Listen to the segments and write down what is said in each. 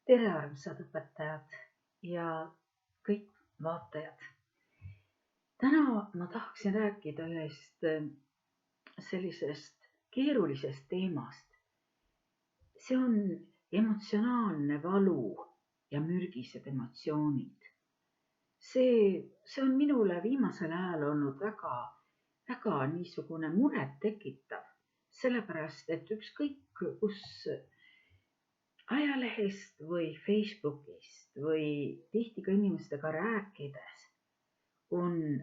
Tere, armsad õpetajad ja kõik vaatajad. Täna ma tahaksin rääkida ühest sellisest keerulisest teemast. See on emotsionaalne valu ja mürgised emotsioonid. See on minule viimasel ajal olnud väga niisugune muret tekitav, sellepärast et ükskõik kus ajalehest või Facebookist või tihti ka inimestega rääkides on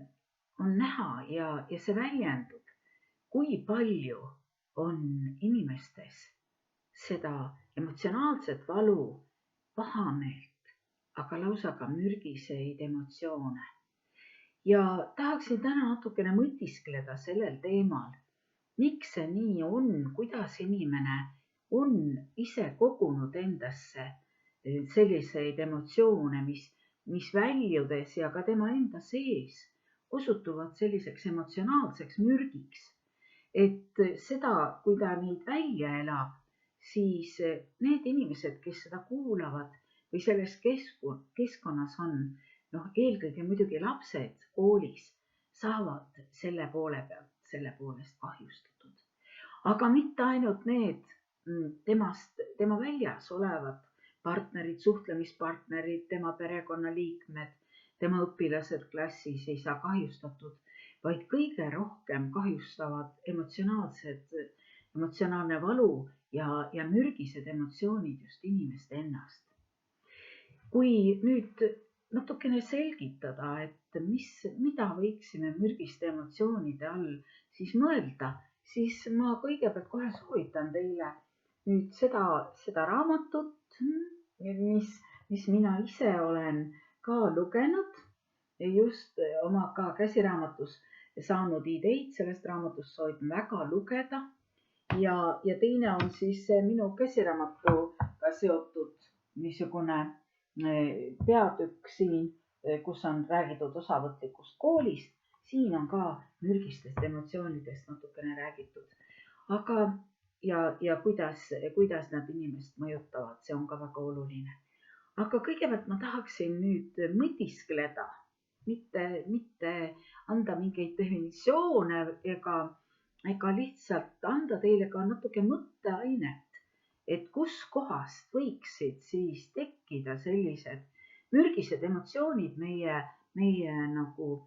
näha ja see väljendub, kui palju on inimestes seda emotsionaalset valu, pahameelt, aga lausa ka mürgiseid emotsioone. Ja tahaksin täna natukene mõtiskleda sellel teemal, miks see nii on, kuidas inimene on ise kogunud endasse selliseid emotsioone, mis väljudes ja ka tema enda sees osutuvad selliseks emotsionaalseks mürgiks. Et seda, kui ta neid välja elab, siis need inimesed, kes seda kuulavad või selles keskkonnas on, eelkõige muidugi lapsed koolis, saavad selle poolest kahjustatud. Aga mitte ainult need tema väljas olevad partnerid, suhtlemispartnerid, tema perekonnaliikmed, tema õpilased klassis ei saa kahjustatud, vaid kõige rohkem kahjustavad emotsionaalne valu ja mürgised emotsioonid just inimest ennast. Kui nüüd natukene selgitada, et mida võiksime mürgiste emotsioonide all siis mõelda, siis ma kõigepealt kohe soovitan teile nüüd seda raamatut, mis mina ise olen ka lugenud, just oma ka käsiraamatus saanud ideid, sellest raamatust soovitan väga lugeda. Ja teine on siis minu käsiraamatuga seotud niisugune peatükk siin, kus on räägitud osavõtlikust koolist. Siin on ka mürgistest emotsioonidest natukene räägitud. Aga ja kuidas nad inimest mõjutavad, see on ka väga oluline. Aga kõigepealt ma tahaksin nüüd mõtiskleda, mitte anda mingeid definitsioone ega lihtsalt anda teile ka natuke mõtteainet, et kus kohast võiksid siis tekkida sellised mürgised emotsioonid meie nagu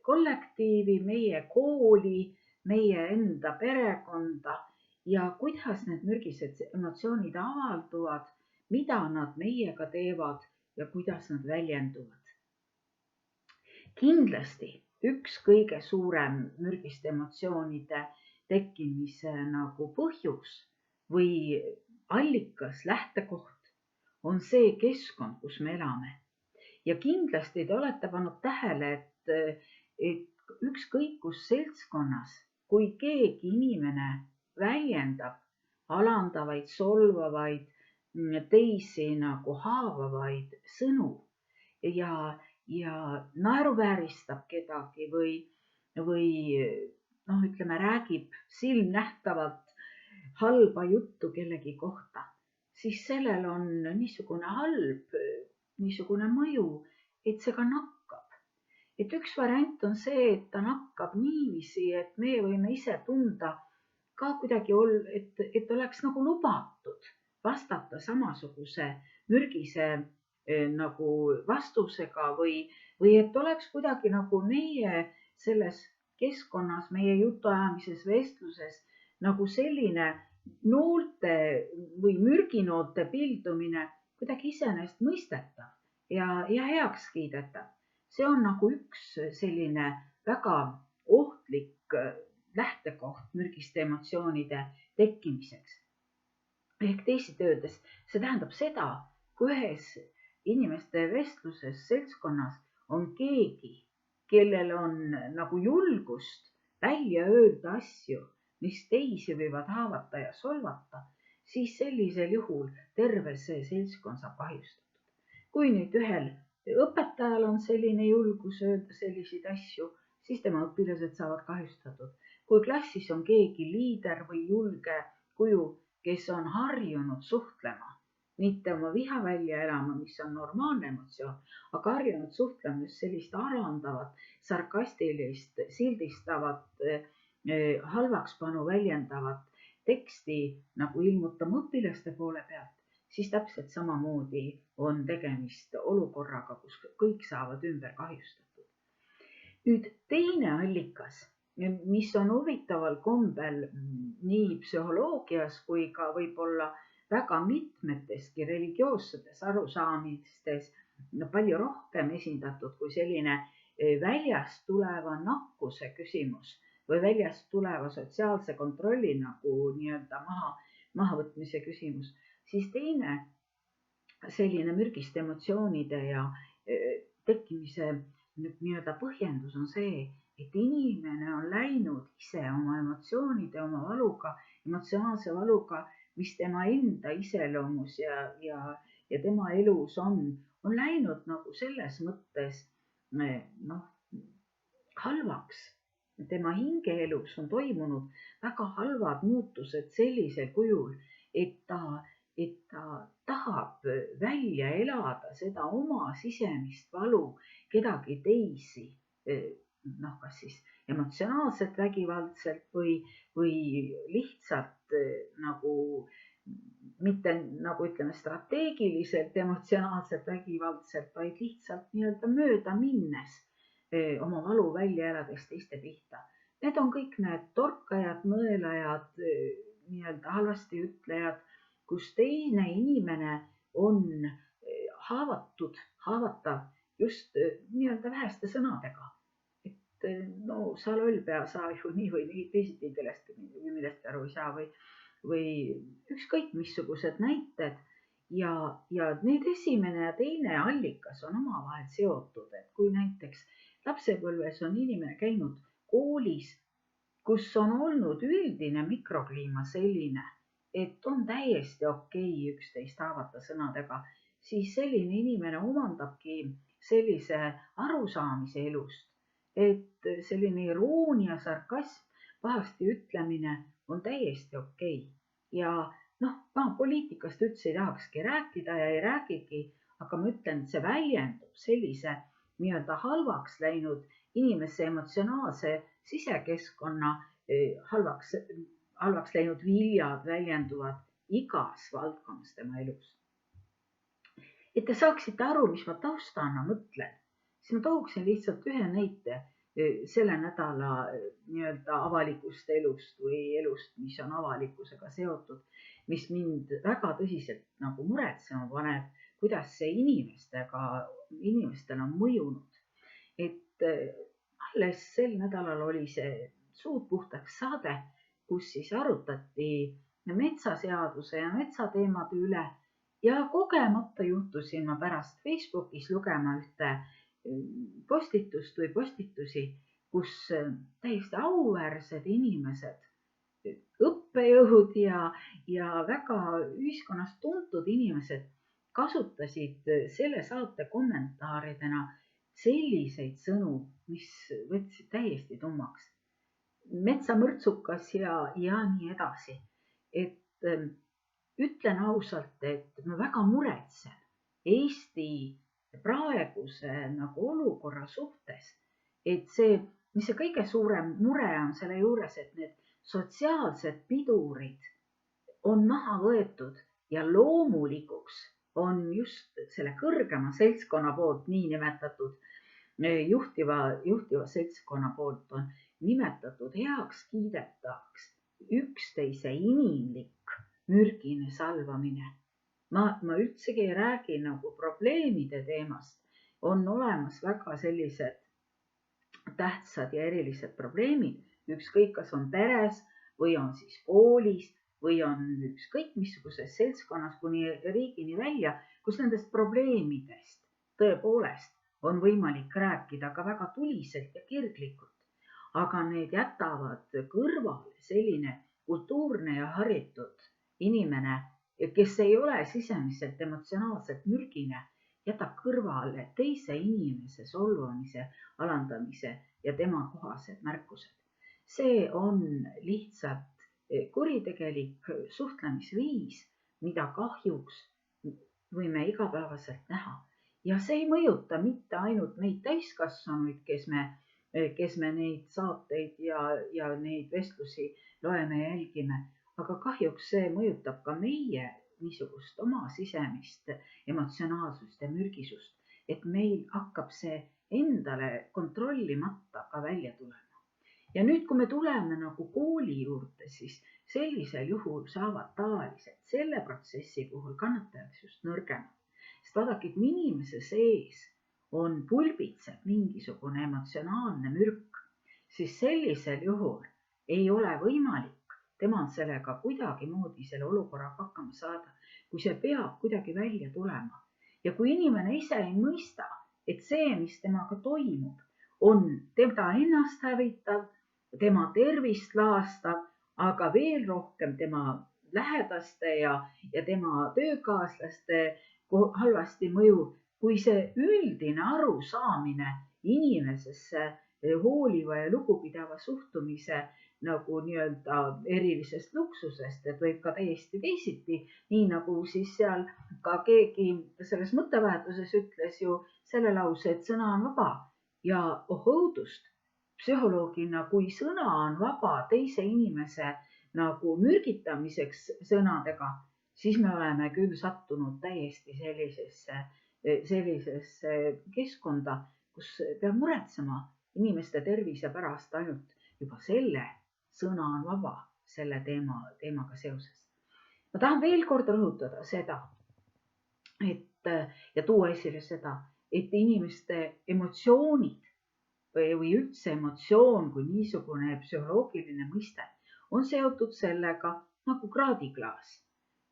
kollektiivi, meie kooli, meie enda perekonda ja kuidas need mürgised emotsioonid avalduvad, mida nad meiega teevad ja kuidas nad väljenduvad. Kindlasti üks kõige suurem mürgiste emotsioonide tekkimise nagu põhjus või allikas, lähtekoht on see keskkond, kus me elame. Ja kindlasti te olete pannud tähele, et ükskõik kus seltskonnas, kui keegi inimene väljendab alandavaid, solvavaid, teisi nagu haavavaid sõnu ja naeruvääristab kedagi või ütleme, räägib silmnähtavalt halba juttu kellegi kohta, siis sellel on niisugune halb niisugune mõju, et see ka nakkab. Et üks variant on see, et ta nakkab niiviisi, et me võime ise tunda ka kuidagi, et oleks nagu lubatud vastata samasuguse mürgise nagu vastusega või et oleks kuidagi nagu meie selles keskkonnas, meie jutuajamises, vestluses nagu selline noolte või mürginoolte pildumine kuidagi iseenesest mõistetav ja heaks kiidetav. See on nagu üks selline väga ohtlik lähtekoht mürgiste emotsioonide tekkimiseks. Ehk teisiti öeldes, see tähendab seda, kui ühes inimeste vestluses, seltskonnas on keegi, kellel on nagu julgust välja öelda asju, mis teisi võivad haavata ja solvata, siis sellisel juhul terve see seltskond saab kahjustatud. Kui nüüd ühel õpetajal on selline julgus öelda selliseid asju, siis tema õpilased saavad kahjustatud. Kui klassis on keegi liider või julge kuju, kes on harjunud suhtlema mitte oma viha välja elama, mis on normaalne emotsioon, aga harjunud suhtlema just sellist alandavat, sarkastilist, sildistavat, halvakspanu väljendavat teksti nagu ilmutama õpilaste poole pealt, siis täpselt samamoodi on tegemist olukorraga, kus kõik saavad ümber kahjustatud. Nüüd teine allikas, mis on huvitaval kombel nii psühholoogias kui ka võib-olla väga mitmeteski religioossetes arusaamistes palju rohkem esindatud kui selline väljast tuleva nakkuse küsimus või väljast tuleva sotsiaalse kontrolli nagu nii-öelda mahavõtmise küsimus, siis teine selline mürgiste emotsioonide ja tekkimise nii-öelda põhjendus on see, et inimene on läinud ise oma emotsioonide, oma valuga, emotsionaalse valuga, mis tema enda iseloomus ja tema elus on läinud nagu selles mõttes halvaks. Tema hingeelus on toimunud väga halvad muutused sellisel kujul, et ta tahab välja elada seda oma sisemist valu kedagi teisi, kas siis emotsionaalselt vägivaldselt või lihtsalt nagu mitte nagu ütleme strateegiliselt emotsionaalselt vägivaldselt, vaid lihtsalt nii-öelda mööda minnes oma valu välja elades teiste pihta. Need on kõik need torkajad, nõelajad, nii-öelda halvasti ütlejad, kus teine inimene on haavatav just nii-öelda väheste sõnadega. Et no sa lollpea, sa ju nii või nii teisiti millestki aru ei saa või ükskõik missugused näited ja need esimene ja teine allikas on omavahel seotud, et kui näiteks lapsepõlves on inimene käinud koolis, kus on olnud üldine mikrokliima selline, et on täiesti okei üksteist haavata sõnadega, siis selline inimene omandabki sellise arusaamise elust, et selline iroonia, sarkasm, pahasti ütlemine on täiesti okei. Ja ma poliitikast üldse ei tahakski rääkida ja ei räägigi, aga ma ütlen, et see väljendub sellise nii-öelda halvaks läinud inimese emotsionaalse sisekeskkonna halvaks läinud viljad väljenduvad igas valdkonnas tema elus. Et te saaksite aru, mis ma taustana mõtlen, siis ma tooksin lihtsalt ühe näite selle nädala nii-öelda avalikust elust või elust, mis on avalikkusega seotud, mis mind väga tõsiselt nagu muretsema paneb, kuidas see inimestel on mõjunud. Et alles sel nädalal oli see Suud puhtaks saade, kus siis arutati metsaseaduse ja metsateemade üle ja kogemata juhtusin ma pärast Facebookis lugema ühte postitust või postitusi, kus täiesti auväärsed inimesed, õppejõud ja väga ühiskonnas tuntud inimesed kasutasid selle saate kommentaaridena selliseid sõnu, mis võtsid täiesti tummaks. Metsamõrtsukas ja nii edasi. Et ütlen ausalt, et ma väga muretsen Eesti praeguse nagu olukorra suhtes, et mis see kõige suurem mure on selle juures, et need sotsiaalsed pidurid on maha võetud ja loomulikuks on just selle kõrgema seltskonna poolt niinimetatud juhtiva seltskonna poolt on nimetatud heaks kiidetavaks üksteise inimlik mürgine salvamine. Ma üldsegi ei räägi nagu probleemide teemast, on olemas väga sellised tähtsad ja erilised probleemid, ükskõik kas on peres või on siis koolis või on ükskõik missuguses seltskonnas kuni riigini välja, kus nendest probleemidest tõepoolest on võimalik rääkida ka väga tuliselt ja kirglikult, aga need jätavad kõrvale selline kultuurne ja haritud inimene, kes ei ole sisemiselt emotsionaalselt mürgine, jätab kõrvale teise inimese solvamise, alandamise ja tema kohased märkused. See on lihtsalt kuritegelik suhtlemisviis, mida kahjuks võime igapäevaselt näha. Ja see ei mõjuta mitte ainult meid täiskasvanuid, kes me neid saateid ja neid vestlusi loeme ja jälgime, aga kahjuks see mõjutab ka meie niisugust oma sisemist emotsionaalsust ja mürgisust, et meil hakkab see endale kontrollimata ka välja tulema. Ja nüüd, kui me tuleme nagu kooli juurde, siis sellisel juhul saavad tavaliselt selle protsessi puhul kannatajaks just nõrgemad. Sest vaadake, kui inimese sees on pulbitseb mingisugune emotsionaalne mürk, siis sellisel juhul ei ole võimalik temal sellega kuidagimoodi selle olukorraga hakkama saada, kui see peab kuidagi välja tulema. Ja kui inimene ise ei mõista, et see, mis temaga toimub, on teda ennast hävitav, tema tervist laastav, aga veel rohkem tema lähedaste ja tema töökaaslaste halvasti mõju, kui see üldine arusaamine inimesesse hooliva ja lugupidava suhtumise nagu nii-öelda erilisest luksusest, et võib ka täiesti teisiti, nii nagu siis seal ka keegi selles mõttevahetuses ütles ju selle lause, et sõna on vaba ja õudust psühholoogina, kui sõna on vaba teise inimese nagu mürgitamiseks sõnadega, siis me oleme küll sattunud täiesti sellisesse keskkonda, kus peab muretsema inimeste tervise pärast ainult juba selle sõna on vaba selle teemaga seoses. Ma tahan veel kord rõhutada seda, ja tuua esile seda, et inimeste emotsioonid või üldse emotsioon kui niisugune psühholoogiline mõiste on seotud sellega nagu kraadiklaas.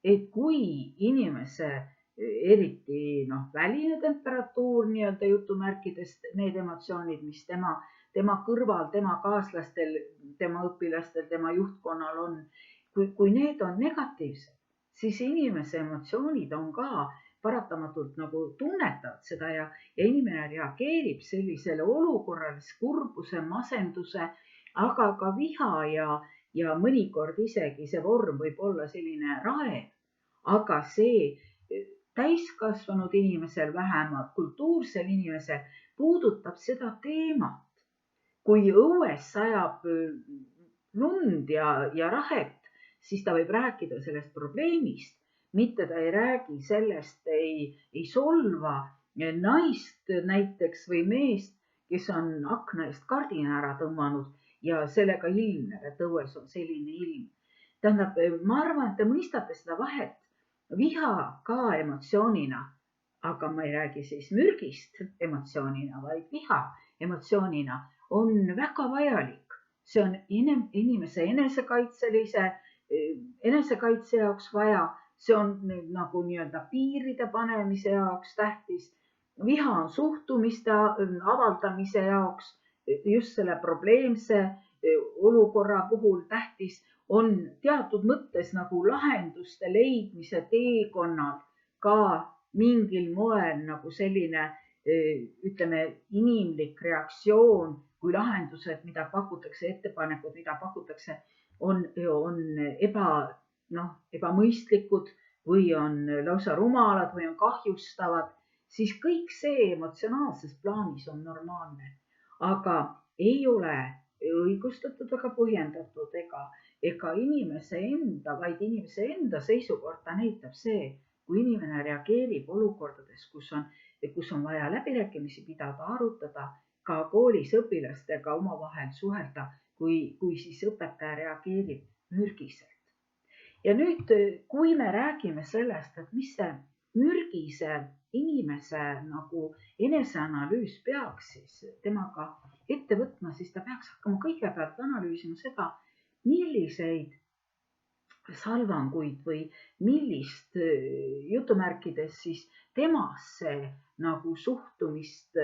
Et kui inimese eriti väline temperatuur nii-öelda jutumärkidest, need emotsioonid, mis tema kõrval, tema kaaslastel, tema õpilastel, tema juhtkonnal on, kui need on negatiivsed, siis inimese emotsioonid on ka paratamatult nagu tunnetavad seda ja inimene reageerib sellisele olukorrale, kurbuse, masenduse, aga ka viha ja mõnikord isegi see vorm võib olla selline raev, aga see täiskasvanud inimesel, vähemalt kultuursel inimesel puudutab seda teemat. Kui õues sajab lund ja rahet, siis ta võib rääkida sellest probleemist, mitte ta ei räägi sellest, ei solva naist näiteks või meest, kes on akna eest kardina ära tõmmanud ja sellega ilmneb, et õues on selline ilm. Tähendab, ma arvan, et te mõistate seda vahet. Viha ka emotsioonina, aga ma ei räägi siis mürgist emotsioonina, vaid viha emotsioonina on väga vajalik. See on inimese enesekaitse jaoks vaja, see on nagu nii-öelda piiride panemise jaoks tähtis. Viha on suhtumiste avaldamise jaoks, just selle probleemse olukorra puhul tähtis, on teatud mõttes nagu lahenduste leidmise teekonnal ka mingil moel nagu selline, ütleme, inimlik reaktsioon, kui lahendused, mida pakutakse, ettepanekud, mida pakutakse, on ebamõistlikud või on lausa rumalad või on kahjustavad, siis kõik see emotsionaalses plaanis on normaalne, aga ei ole õigustatud, aga põhjendatud ega inimese enda, vaid inimese enda seisukorda näitab see, kui inimene reageerib olukordades, kus on vaja läbirääkimisi pidada, arutada, ka koolis õpilastega omavahel suhelda, kui siis õpetaja reageerib mürgiselt. Ja nüüd, kui me räägime sellest, et mis see mürgise inimese nagu eneseanalüüs peaks siis temaga ette võtma, siis ta peaks hakkama kõigepealt analüüsima seda, milliseid salvanguid või millist jutumärkides siis temasse nagu suhtumist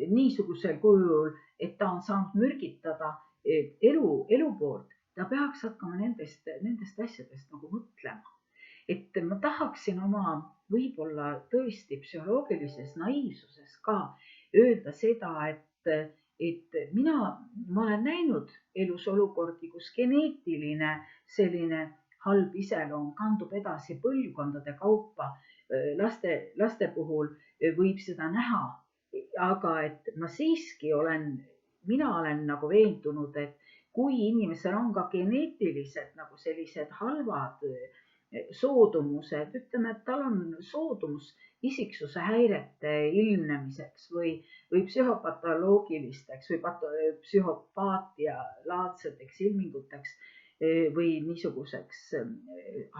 niisugusel kujul, et ta on saanud mürgitada elu poolt, ta peaks hakkama nendest asjadest nagu mõtlema. Et ma tahaksin oma võib-olla tõesti psühholoogilises naiivsuses ka öelda seda, et ma olen näinud elus olukordi, kus geneetiline selline halb iseloom kandub edasi põlvkondade kaupa. laste puhul võib seda näha, aga et mina olen nagu veendunud, et kui inimesel on ka geneetilised nagu sellised halvad soodumused, ütleme, et tal on soodumus isiksuse häirete ilmnemiseks või psühhopatoloogilisteks või psühhopaatia laadseteks ilminguteks või niisuguseks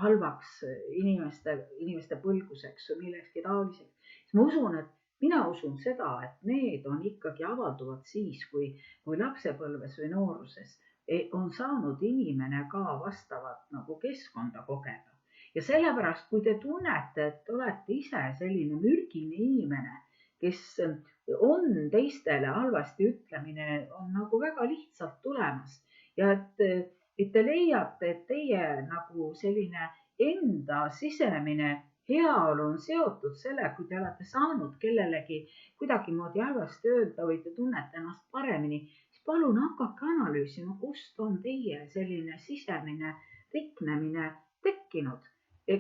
halvaks inimeste põlguseks või millekski taoliseks, siis ma usun, et mina usun seda, et need on ikkagi avalduvad siis, kui lapsepõlves või nooruses on saanud inimene ka vastavat nagu keskkonda kogeda. Ja sellepärast, kui te tunnete, et olete ise selline mürgine inimene, kes on teistele halvasti ütlemine, on nagu väga lihtsalt tulemas ja et te leiate, et teie nagu selline enda sisemine heaolu on seotud selle, kui te olete saanud kellelegi kuidagimoodi halvasti öelda või te tunnete ennast paremini, siis palun hakake analüüsima, kust on teie selline sisemine riknemine tekkinud.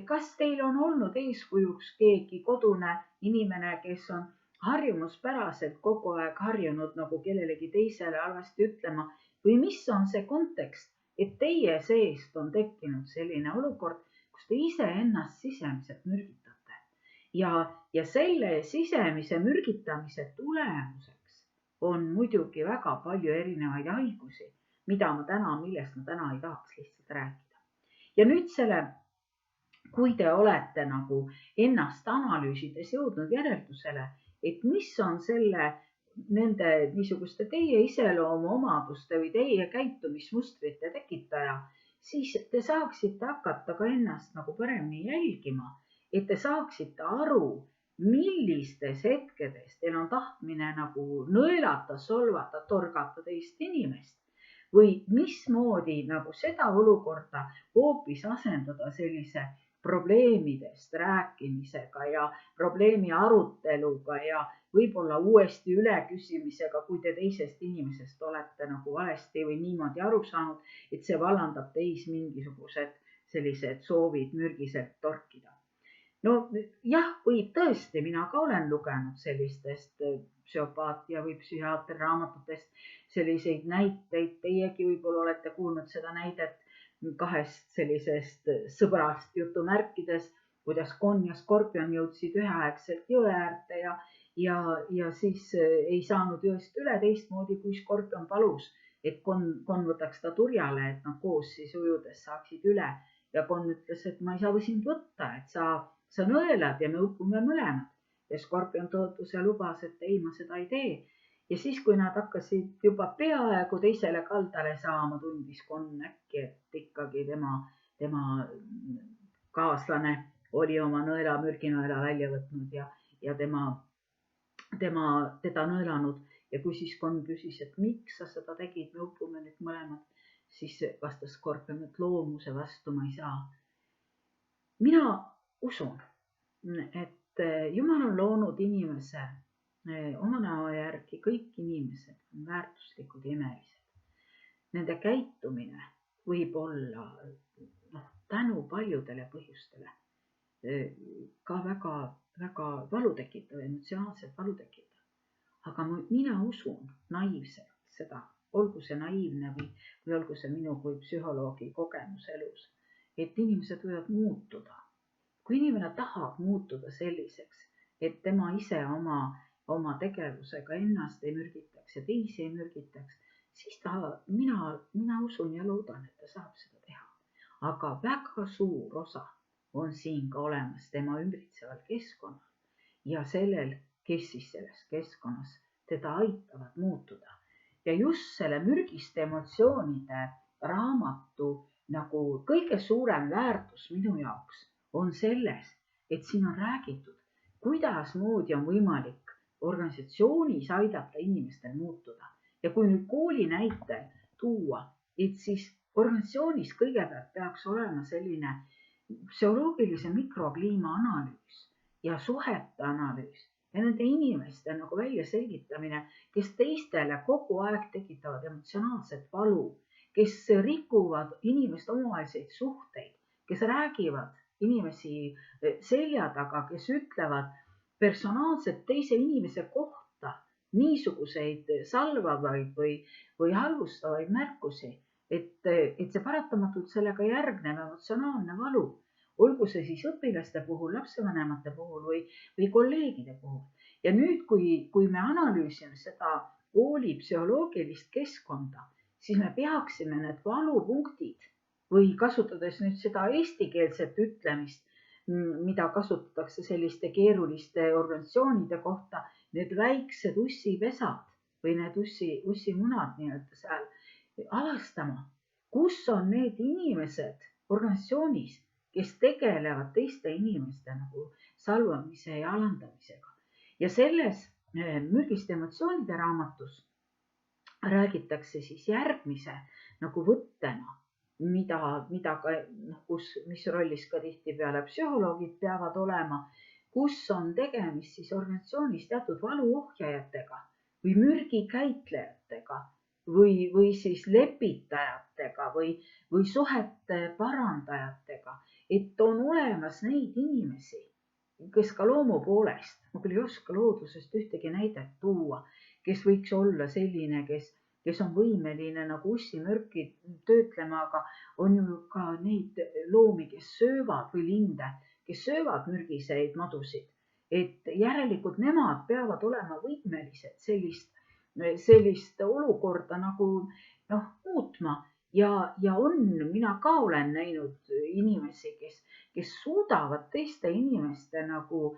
Kas teil on olnud eeskujuks keegi kodune inimene, kes on harjumuspäraselt kogu aeg harjunud nagu kellelegi teisele halvasti ütlema või mis on see kontekst, et teie seest on tekkinud selline olukord, kus te ise ennast sisemiselt mürgitate ja selle sisemise mürgitamise tulemuseks on muidugi väga palju erinevaid haigusi, millest ma täna ei tahaks lihtsalt rääkida. Ja nüüd kui te olete nagu ennast analüüsides jõudnud järeldusele, et mis on nende niisuguste teie iseloomu omaduste või teie käitumismustrite tekitaja, siis te saaksite hakata ka ennast nagu paremini jälgima, et te saaksite aru, millistes hetkedes teil on tahtmine nagu nõelata, solvata, torgata teist inimest või mismoodi nagu seda olukorda hoopis asendada sellise probleemidest rääkimisega ja probleemi aruteluga ja võib-olla uuesti üleküsimisega, kui te teisest inimesest olete nagu valesti või niimoodi aru saanud, et see vallandab teis mingisugused sellised soovid mürgiselt torkida. No jah, võib tõesti, mina ka olen lugenud sellistest psühhopaatia või psühhiaatri raamatutest selliseid näiteid, teiegi võib-olla olete kuulnud seda näidet kahest sellisest sõbrast jutumärkides, kuidas Konn ja Skorpion jõudsid üheaegselt jõe äärde ja siis ei saanud jõest üle teistmoodi, kui Skorpion palus, et Konn võtaks ta turjale, et nad koos siis ujudes saaksid üle ja Konn ütles, et ma ei saa sind võtta, et sa nõelad ja me upume mõlemad ja Skorpion tõotus ja lubas, et ei, ma seda ei tee. Ja siis, kui nad hakkasid juba peaaegu teisele kaldale saama, tundis Konn äkki, et ikkagi tema kaaslane oli oma mürginõela välja võtnud ja teda nõelanud. Ja kui siis Konn küsis, et miks sa seda tegid, me upume nüüd mõlemad, siis vastas Skorpion, et loomuse vastu ma ei saa. Mina usun, et Jumal on loonud inimese oma näo järgi, kõik inimesed on väärtuslikud ja imelised. Nende käitumine võib olla tänu paljudele põhjustele ka väga, väga valutekitav, emotsionaalselt valutekitav. Aga mina usun naiivselt seda, olgu see naiivne või olgu see minu kui psühholoogi kogemus elus, et inimesed võivad muutuda. Kui inimene tahab muutuda selliseks, et tema ise oma tegevusega ennast ei mürgitaks ja teisi ei mürgitaks, siis mina usun ja loodan, et ta saab seda teha. Aga väga suur osa on siin ka olemas tema ümbritseval keskkonnal ja sellel, kes siis selles keskkonnas teda aitavad muutuda. Ja just selle mürgiste emotsioonide raamatu nagu kõige suurem väärtus minu jaoks on selles, et siin on räägitud, kuidas moodi on võimalik organisatsioonis aidata inimestel muutuda. Ja kui nüüd kooli näite tuua, et siis organisatsioonis kõigepealt peaks olema selline psühholoogilise mikrokliima analüüs ja suhete analüüs ja nende inimeste nagu välja selgitamine, kes teistele kogu aeg tekitavad emotsionaalset valu, kes rikuvad inimeste omavahelisi suhteid, kes räägivad inimesi selja taga, kes ütlevad personaalselt teise inimese kohta niisuguseid salvavaid või halvustavaid märkusi, et see paratamatult sellega järgnev emotsionaalne valu, olgu see siis õpilaste puhul, lapsevanemate puhul või kolleegide puhul. Ja nüüd, kui me analüüsime seda kooli psühholoogilist keskkonda, siis me peaksime need valupunktid või kasutades nüüd seda eestikeelset ütlemist, mida kasutatakse selliste keeruliste organisatsioonide kohta, need väiksed ussipesad või need ussimunad nii-öelda seal avastama, kus on need inimesed organisatsioonis, kes tegelevad teiste inimeste nagu salvamise ja alandamisega. Ja selles mürgiste emotsioonide raamatus räägitakse siis järgmise nagu võttena, mida ka, mis rollis ka tihtipeale psühholoogid peavad olema, kus on tegemist siis organisatsioonis teatud valuohjajatega või mürgikäitlejatega või siis lepitajatega või suhete parandajatega, et on olemas neid inimesi, kes ka loomu poolest, ma küll ei oska loodusest ühtegi näidet tuua, kes võiks olla selline, kes on võimeline nagu ussimürki töötlema, aga on ju ka neid loomi, kes söövad või linde, kes söövad mürgiseid madusid. Et järelikult nemad peavad olema võimelised sellist olukorda nagu muutma ja mina ka olen näinud inimesi, kes suudavad teiste inimeste nagu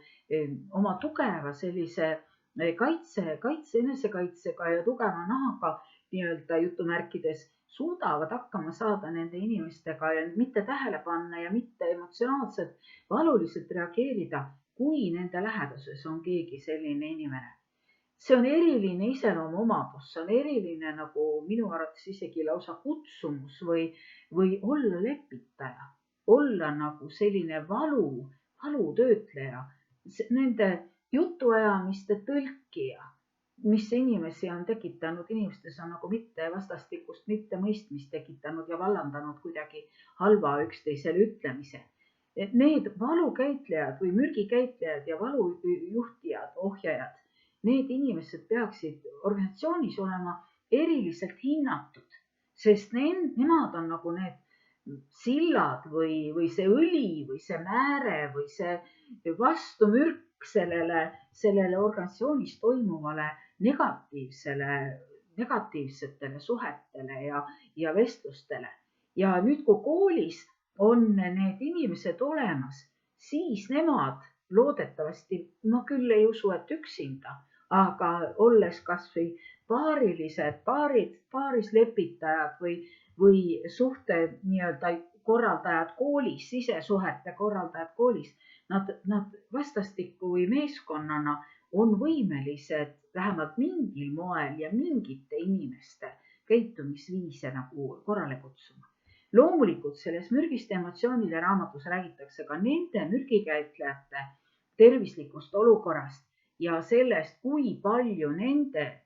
oma tugeva sellise enesekaitsega ja tugeva nahaga nii-öelda jutumärkides suudavad hakkama saada nende inimestega ja mitte tähele panna ja mitte emotsionaalselt valuliselt reageerida, kui nende läheduses on keegi selline inimene. See on eriline iseloomuomadus, see on eriline nagu minu arvates isegi lausa kutsumus või olla lepitaja, olla nagu selline valutöötleja, nende jutuajamiste tõlkija, mis inimesi on tekitanud, inimestes on nagu mitte vastastikust mittemõistmist tekitanud ja vallandanud kuidagi halva üksteisele ütlemise. Need valukäitlejad või mürgikäitlejad ja valujuhtijad, ohjajad, need inimesed peaksid organisatsioonis olema eriliselt hinnatud, sest nemad on nagu need sillad või see õli või see määre või see vastumürk sellele organisatsioonis toimuvale negatiivsetele suhetele ja vestlustele. Ja nüüd, kui koolis on need inimesed olemas, siis nemad loodetavasti, ma küll ei usu, et üksinda, aga olles kas või paaris lepitajad või suhte nii-öelda korraldajad koolis, sisesuhete korraldajad koolis, nad vastastikku või meeskonnana on võimelised vähemalt mingil moel ja mingite inimeste käitumisviise nagu korrale kutsuma. Loomulikult selles mürgiste emotsioonide raamatus räägitakse ka nende mürgikäitlejate tervislikust olukorrast ja sellest, kui palju nende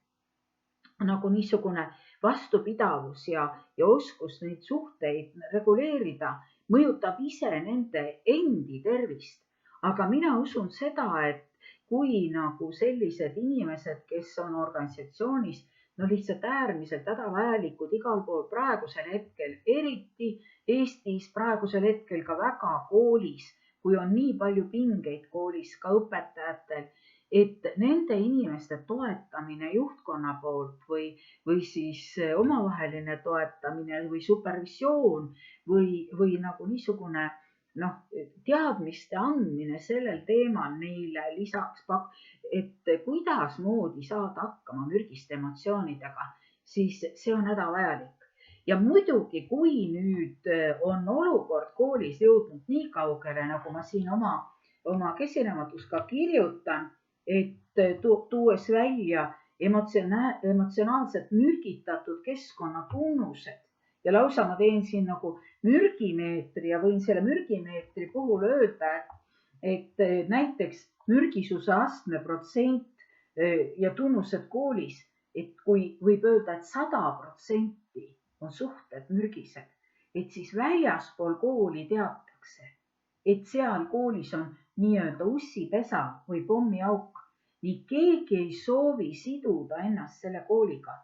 nagu niisugune vastupidavus ja oskus neid suhteid reguleerida mõjutab ise nende endi tervist. Aga mina usun seda, et kui nagu sellised inimesed, kes on organisatsioonis, lihtsalt äärmiselt hädavajalikud igal pool praegusel hetkel, eriti Eestis praegusel hetkel ka väga koolis, kui on nii palju pingeid koolis ka õpetajatel, et nende inimeste toetamine juhtkonna poolt või siis omavaheline toetamine või supervisioon või nagu niisugune teadmiste andmine sellel teemal neile lisaks, et kuidas moodi saada hakkama mürgiste emotsioonidega, siis see on hädavajalik. Ja muidugi, kui nüüd on olukord koolis jõudnud nii kaugele, nagu ma siin oma kesiraamatus ka kirjutan, et tuues välja emotsionaalselt mürgitatud keskkonna tunnused ja lausa ma teen siin nagu mürgimeetri ja võin selle mürgimeetri puhul öelda, et näiteks mürgisuse astme protsent ja tunnused koolis, et kui võib öelda, et 100% on suhted mürgised, et siis väljaspool kooli teatakse, et seal koolis on nii-öelda ussipesa või pommiauk, nii keegi ei soovi siduda ennast selle kooliga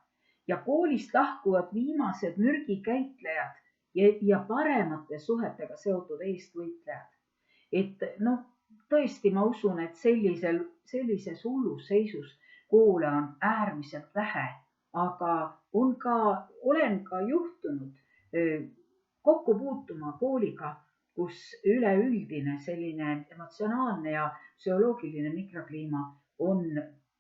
ja koolist lahkuvad viimased mürgikäitlejad ja paremate suhetega seotud eestvõitlejad. Et noh, tõesti ma usun, et sellises hullus seisus koole on äärmiselt vähe, aga olen ka juhtunud kokku puutuma kooliga, kus üleüldine selline emotsionaalne ja psühholoogiline mikrokliima on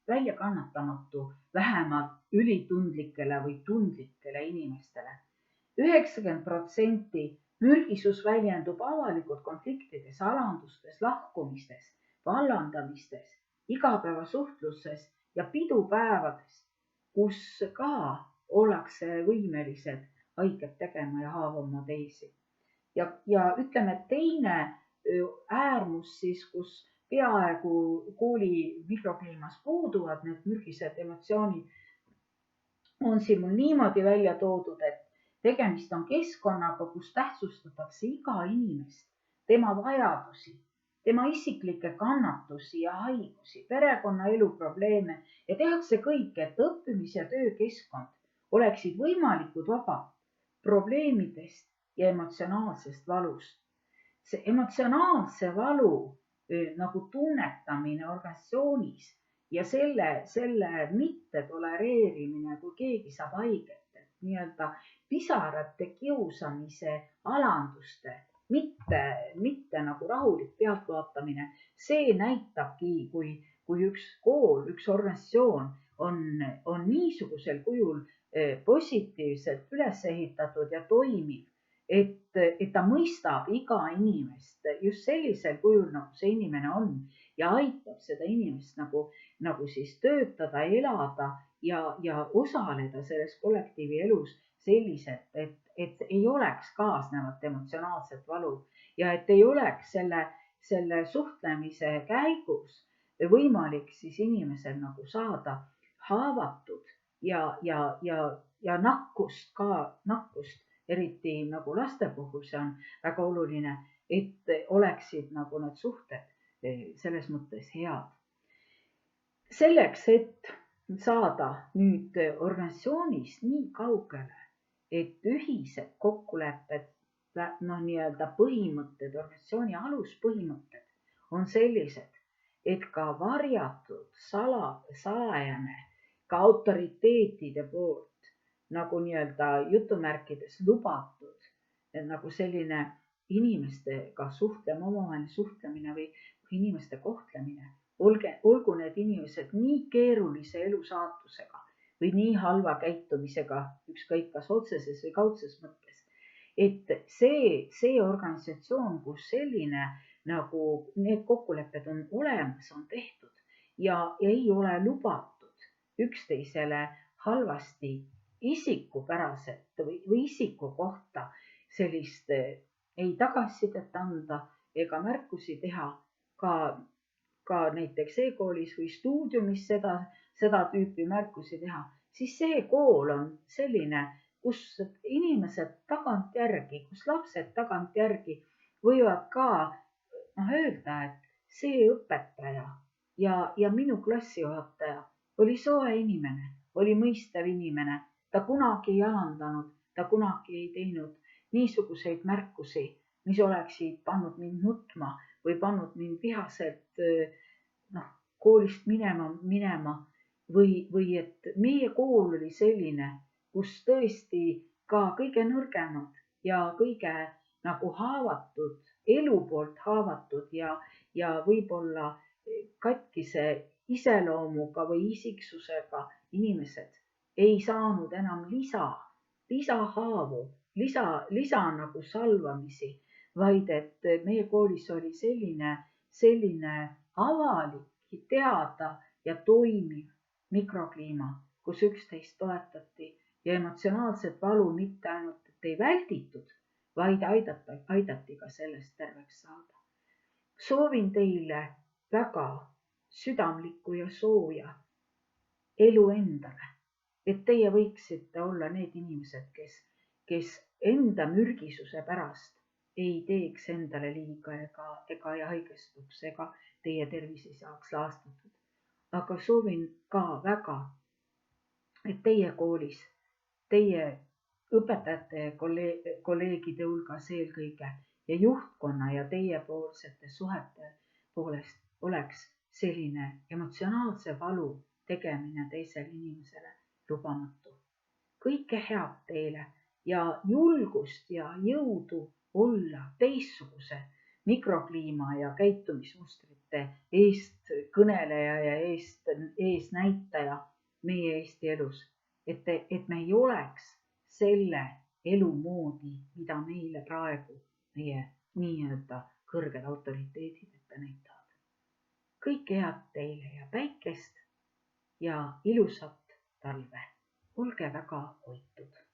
väljakannatamatu vähemalt ülitundlikele või tundlikele inimestele. 90% mürgisus väljendub avalikult konfliktides, alandustes, lahkumistes, vallandamistes, igapäevasuhtluses ja pidupäevades, kus ka ollakse võimelised haiget tegema ja haavama teisi. Ja ütleme, teine äärmus siis, kus peaaegu kooli mikrokliimas puuduvad need mürgised emotsioonid, on siin mul niimoodi välja toodud, et tegemist on keskkonnaga, kus tähtsustatakse iga inimest, tema vajadusi, tema isiklikke kannatusi ja haigusi, perekonnaelu probleeme ja tehakse kõik, et õppimis- ja töökeskkond oleksid võimalikud vabad probleemidest ja emotsionaalsest valust. See emotsionaalse valu nagu tunnetamine organisatsioonis ja selle mitte tolereerimine, kui keegi saab haiget, et nii-öelda pisarate kiusamise, alanduste, mitte nagu rahulik pealtvaatamine, see näitabki, kui üks kool, üks organisatsioon on niisugusel kujul positiivselt üles ehitatud ja toimiv, et ta mõistab iga inimest just sellisel kujul, nagu see inimene on ja aitab seda inimest nagu siis töötada, elada ja osaleda selles kollektiivi elus selliselt, et ei oleks kaasnevat emotsionaalset valu ja et ei oleks selle suhtlemise käigus võimalik siis inimesel nagu saada haavatud ja nakkust, eriti nagu laste puhul, see on väga oluline, et oleksid nagu need suhted selles mõttes head. Selleks, et saada nüüd organisatsioonis nii kaugele, et ühised kokkulepped, nii-öelda põhimõtted, organisatsiooni aluspõhimõtted on sellised, et ka varjatud, salajane, ka autoriteetide poolt nagu nii-öelda jutumärkides lubatud, nagu selline inimestega omavaheline suhtlemine või inimeste kohtlemine. Olgu need inimesed nii keerulise elusaatusega või nii halva käitumisega, ükskõik kas otseses või kaudses mõttes. Et see organisatsioon, kus selline nagu need kokkulepped on olemas, on tehtud ja ei ole lubatud üksteisele halvasti isikupäraselt või isiku kohta sellist ei tagasisidet anda ega märkusi teha ka näiteks e-koolis või stuudiumis seda tüüpi märkusi teha, siis see kool on selline, kus inimesed tagantjärgi, kus lapsed tagantjärgi võivad ka öelda, et see õpetaja ja minu klassijuhataja oli soe inimene, oli mõistev inimene. Ta kunagi ei alandanud, ta kunagi ei teinud niisuguseid märkusi, mis oleksid pannud mind nutma või pannud mind vihaselt koolist minema või et meie kool oli selline, kus tõesti ka kõige nõrgemad ja kõige nagu haavatud, elu poolt haavatud ja võib-olla katkise iseloomuga või isiksusega inimesed ei saanud enam lisahaavu, lisa nagu salvamisi, vaid et meie koolis oli selline avalik, teada ja toimiv mikrokliima, kus üksteist toetati ja emotsionaalset valu mitte ainult, et ei välditud, vaid aidati ka sellest terveks saada. Soovin teile väga südamlikku ja sooja elu endale, et teie võiksite olla need inimesed, kes enda mürgisuse pärast ei teeks endale liiga ega ei haigestuks ega teie tervis ei saaks laastatud. Aga soovin ka väga, et teie koolis, teie õpetajate ja kolleegide hulgas eelkõige ja juhtkonna ja teiepoolsete suhete poolest oleks selline emotsionaalse valu tegemine teisele inimesele lubamatu. Kõike head teile ja julgust ja jõudu olla teistsuguse mikrokliima ja käitumismustrite eest kõneleja ja eesnäitaja meie Eesti elus, et me ei oleks selle elu moodi, mida meile praegu meie nii-öelda kõrged autoriteedid ette näitavad. Kõike head teile ja päikest ja ilusat talve. Olge väga hoitud.